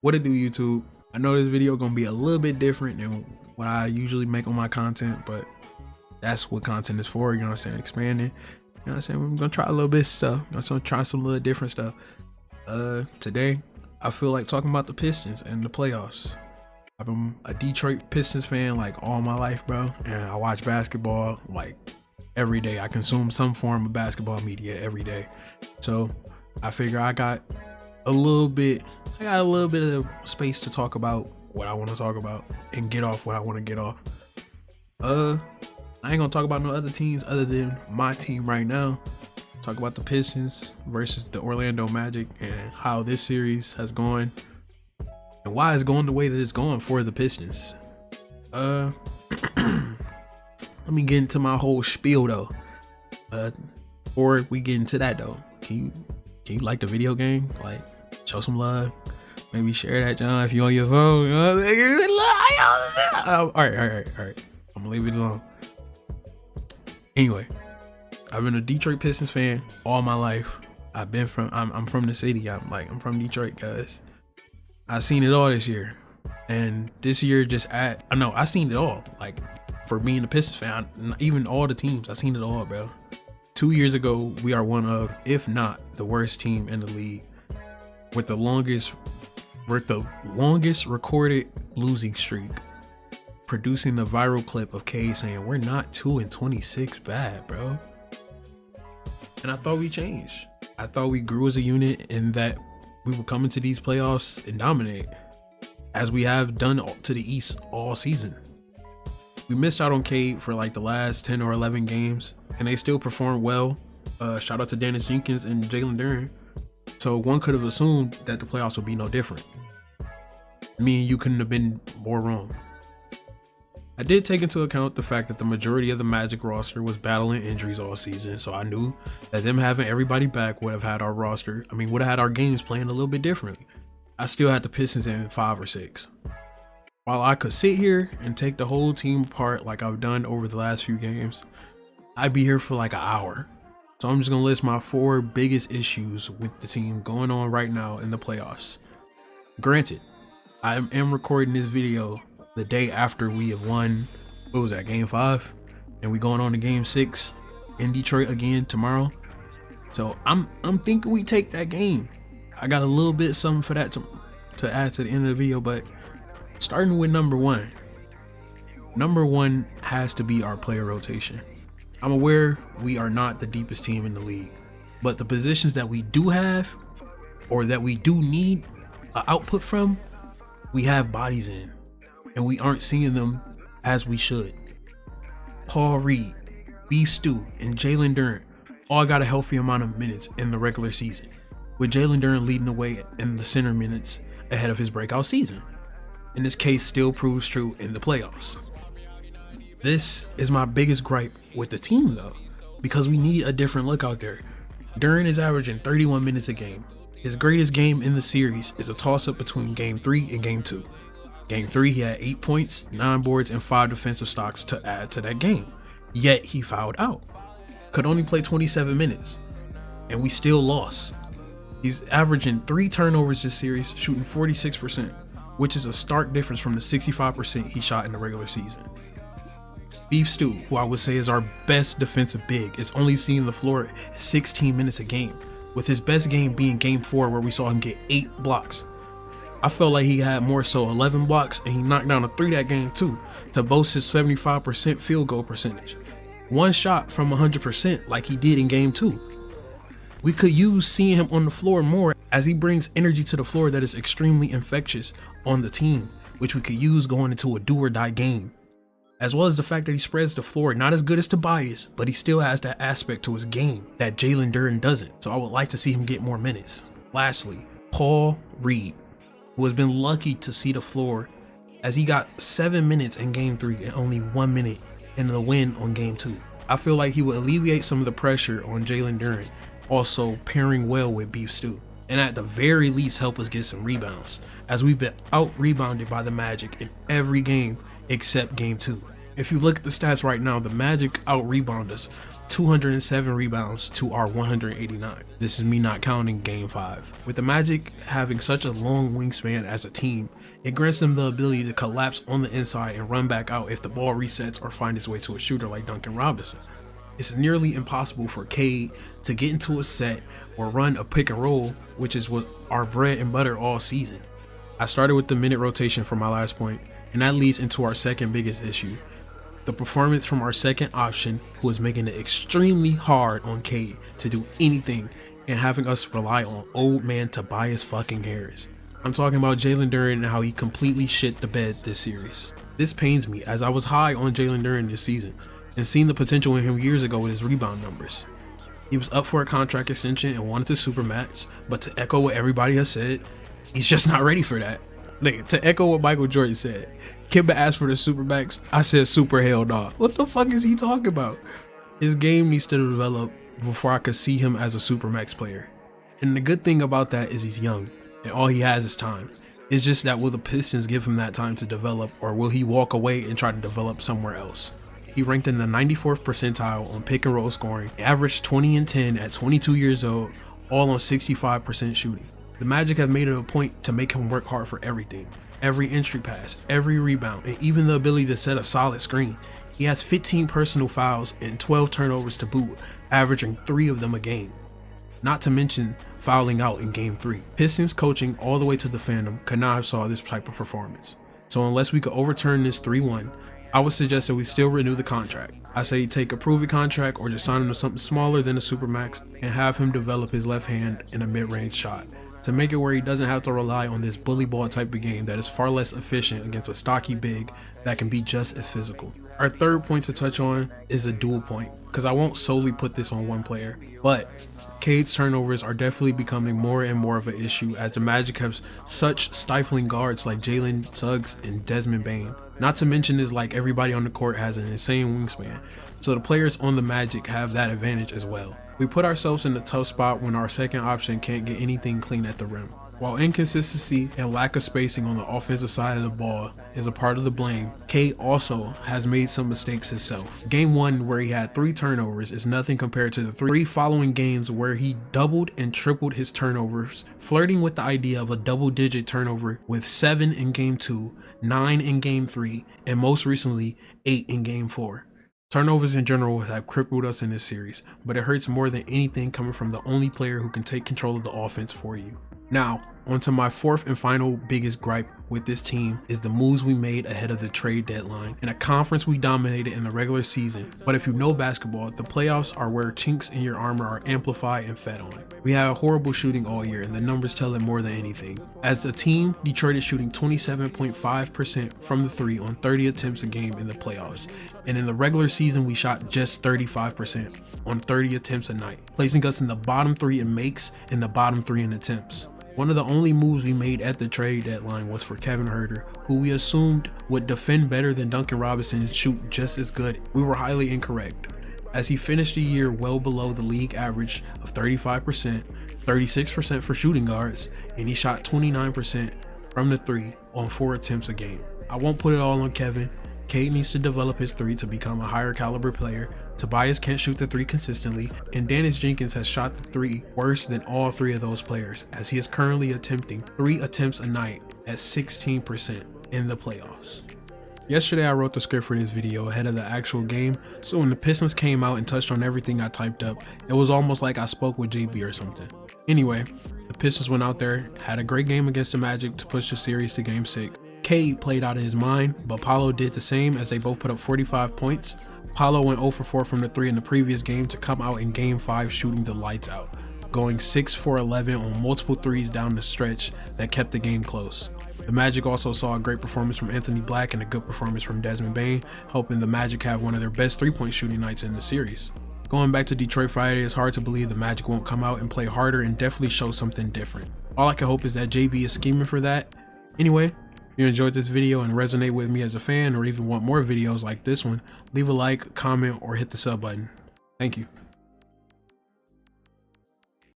What it do, YouTube? I know this video gonna be a little bit different than what I usually make on my content, but that's what content is for, you know what I'm saying? Expanding. You know what I'm saying? We're gonna try a little bit of stuff. You know, so try some little different stuff. Today I feel like talking about the Pistons and the playoffs. I've been a Detroit Pistons fan like all my life, bro, and I watch basketball like every day. I consume some form of basketball media every day. So I figure I got a little bit of space to talk about what I want to talk about and get off what I want to get off. I ain't gonna talk about no other teams other than my team right now. Talk about the Pistons versus the Orlando Magic and how this series has gone and why it's going the way that it's going for the Pistons. Let me get into my whole spiel though. Before we get into that though, can you like the video game? Like, show some love. Maybe share that, John, if you on your phone. All right. I'm gonna leave it alone. Anyway, I've been a Detroit Pistons fan all my life. I'm from the city. I'm from Detroit, guys. I seen it all this year, and this year I seen it all. Like, for being a Pistons fan, even all the teams, I seen it all, bro. 2 years ago, we are one of, if not the worst team in the league, with the longest recorded losing streak, producing a viral clip of K saying we're not 2-26 bad, bro. And I thought we changed. I thought we grew as a unit and that we would come into these playoffs and dominate, as we have done to the East all season. We missed out on Cade for like the last 10 or 11 games, and they still performed well. Shout out to Dennis Jenkins and Jalen Duren. So one could have assumed that the playoffs would be no different. Me and you couldn't have been more wrong. I did take into account the fact that the majority of the Magic roster was battling injuries all season, so I knew that them having everybody back would have had our games playing a little bit differently. I still had the Pistons in 5 or 6. While I could sit here and take the whole team apart like I've done over the last few games, I'd be here for like an hour. So I'm just gonna list my 4 biggest issues with the team going on right now in the playoffs. Granted, I am recording this video the day after we have won, what was that, game 5? And we going on to game 6 in Detroit again tomorrow. So I'm thinking we take that game. I got a little bit something for that to add to the end of the video, but starting with number one. Number one has to be our player rotation. I'm aware we are not the deepest team in the league, but the positions that we do have, or that we do need an output from, we have bodies in, and we aren't seeing them as we should. Paul Reed, Beef Stew, and Jalen Duren all got a healthy amount of minutes in the regular season, with Jalen Duren leading the way in the center minutes ahead of his breakout season. And this case still proves true in the playoffs. This is my biggest gripe with the team though, because we need a different look out there. Duren is averaging 31 minutes a game. His greatest game in the series is a toss-up between game 3 and game 2. Game 3, he had 8 points, 9 boards, and 5 defensive stocks to add to that game. Yet he fouled out. Could only play 27 minutes, and we still lost. He's averaging 3 turnovers this series, shooting 46%, which is a stark difference from the 65% he shot in the regular season. Beef Stew, who I would say is our best defensive big, is only seeing the floor at 16 minutes a game, with his best game being game 4 where we saw him get 8 blocks. I felt like he had more so 11 blocks, and he knocked down a 3 that game too, to boast his 75% field goal percentage. One shot from 100% like he did in game 2. We could use seeing him on the floor more, as he brings energy to the floor that is extremely infectious on the team, which we could use going into a do or die game. As well as the fact that he spreads the floor, not as good as Tobias, but he still has that aspect to his game that Jalen Duren doesn't. So I would like to see him get more minutes. Lastly, Paul Reed, who has been lucky to see the floor, as he got 7 minutes in game 3 and only 1 minute in the win on game 2. I feel like he would alleviate some of the pressure on Jalen Duren, also pairing well with Beef Stew, and at the very least help us get some rebounds, as we've been out rebounded by the Magic in every game except game 2. If you look at the stats right now, the Magic out rebound us 207 rebounds to our 189. This is me not counting game 5. With the Magic having such a long wingspan as a team, it grants them the ability to collapse on the inside and run back out if the ball resets or find its way to a shooter like Duncan Robinson. It's nearly impossible for Cade to get into a set or run a pick and roll, which is what our bread and butter all season. I started with the minute rotation for my last point, and that leads into our second biggest issue. The performance from our second option, who is making it extremely hard on Cade to do anything and having us rely on old man Tobias fucking Harris. I'm talking about Jalen Duren and how he completely shit the bed this series. This pains me as I was high on Jalen Duren this season and seen the potential in him years ago with his rebound numbers. He was up for a contract extension and wanted to supermax, but to echo what everybody has said, he's just not ready for that. To echo what Michael Jordan said, Kimba asked for the supermax, I said super hell nah. What the fuck is he talking about? His game needs to develop before I could see him as a supermax player. And the good thing about that is he's young and all he has is time. It's just that will the Pistons give him that time to develop, or will he walk away and try to develop somewhere else? He ranked in the 94th percentile on pick and roll scoring, averaged 20 and 10 at 22 years old, all on 65% shooting. The Magic have made it a point to make him work hard for everything. Every entry pass, every rebound, and even the ability to set a solid screen. He has 15 personal fouls and 12 turnovers to boot, averaging 3 of them a game. Not to mention fouling out in game 3. Pistons coaching all the way to the fandom could not have saw this type of performance. So unless we could overturn this 3-1, I would suggest that we still renew the contract. I say take a prove-it contract or just sign him to something smaller than a supermax and have him develop his left hand in a mid-range shot to make it where he doesn't have to rely on this bully ball type of game that is far less efficient against a stocky big that can be just as physical. Our third point to touch on is a dual point, because I won't solely put this on one player, but Cade's turnovers are definitely becoming more and more of an issue as the Magic have such stifling guards like Jalen Suggs and Desmond Bane. Not to mention is like everybody on the court has an insane wingspan, so the players on the Magic have that advantage as well. We put ourselves in a tough spot when our second option can't get anything clean at the rim. While inconsistency and lack of spacing on the offensive side of the ball is a part of the blame, Cade also has made some mistakes himself. Game 1 where he had 3 turnovers is nothing compared to the 3 following games where he doubled and tripled his turnovers, flirting with the idea of a double-digit turnover with 7 in game 2, 9 in game 3, and most recently 8 in game 4. Turnovers in general have crippled us in this series, but it hurts more than anything coming from the only player who can take control of the offense for you. Now, onto my fourth and final biggest gripe with this team is the moves we made ahead of the trade deadline in a conference we dominated in the regular season. But if you know basketball, the playoffs are where chinks in your armor are amplified and fed on. We had a horrible shooting all year and the numbers tell it more than anything. As a team, Detroit is shooting 27.5% from the 3 on 30 attempts a game in the playoffs. And in the regular season, we shot just 35% on 30 attempts a night, placing us in the bottom 3 in makes and the bottom 3 in attempts. One of the only moves we made at the trade deadline was for Kevin Huerter, who we assumed would defend better than Duncan Robinson and shoot just as good. We were highly incorrect, as he finished the year well below the league average of 35%, 36% for shooting guards, and he shot 29% from the 3 on 4 attempts a game. I won't put it all on Kevin. Cade needs to develop his 3 to become a higher caliber player. Tobias can't shoot the 3 consistently, and Dennis Jenkins has shot the 3 worse than all 3 of those players, as he is currently attempting 3 attempts a night at 16% in the playoffs. Yesterday I wrote the script for this video ahead of the actual game, so when the Pistons came out and touched on everything I typed up, it was almost like I spoke with JB or something. Anyway, the Pistons went out there, had a great game against the Magic to push the series to game 6. Cade played out of his mind, but Paolo did the same as they both put up 45 points. Paolo went 0 for 4 from the 3 in the previous game to come out in game 5 shooting the lights out, going 6 for 11 on multiple 3s down the stretch that kept the game close. The Magic also saw a great performance from Anthony Black and a good performance from Desmond Bane, helping the Magic have one of their best 3-point shooting nights in the series. Going back to Detroit Friday, it's hard to believe the Magic won't come out and play harder and definitely show something different. All I can hope is that JB is scheming for that. Anyway, if you enjoyed this video and resonate with me as a fan, or even want more videos like this one, leave a like, comment, or hit the sub button. Thank you.